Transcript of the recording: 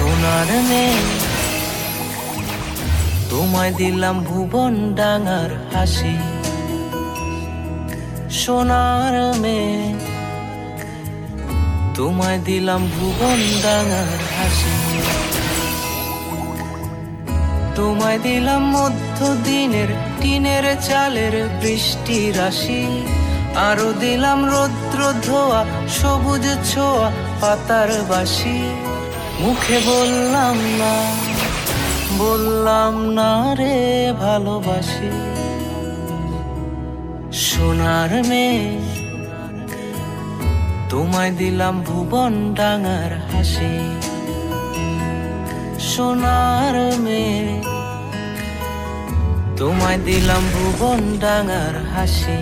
সোনার মেয়ে, তোমায় দিলাম ভুবন ডাঙার হাসি। সোনার মেয়ে, তোমায় দিলাম ভুবন ডাঙার হাসি। তোমায় দিলাম মধ্য দিনের টিনের চালের বৃষ্টি রাশি। আরো দিলাম রৌদ্র ধোয়া সবুজ ছোঁয়া পাতার বাসি। মুখে বললাম না রে ভালোবাসি। সোনার মেয়ে, তোমায় দিলাম ভুবন ডাঙার হাসি। সোনার মেয়ে, তোমায় দিলাম ভুবন ডাঙার হাসি।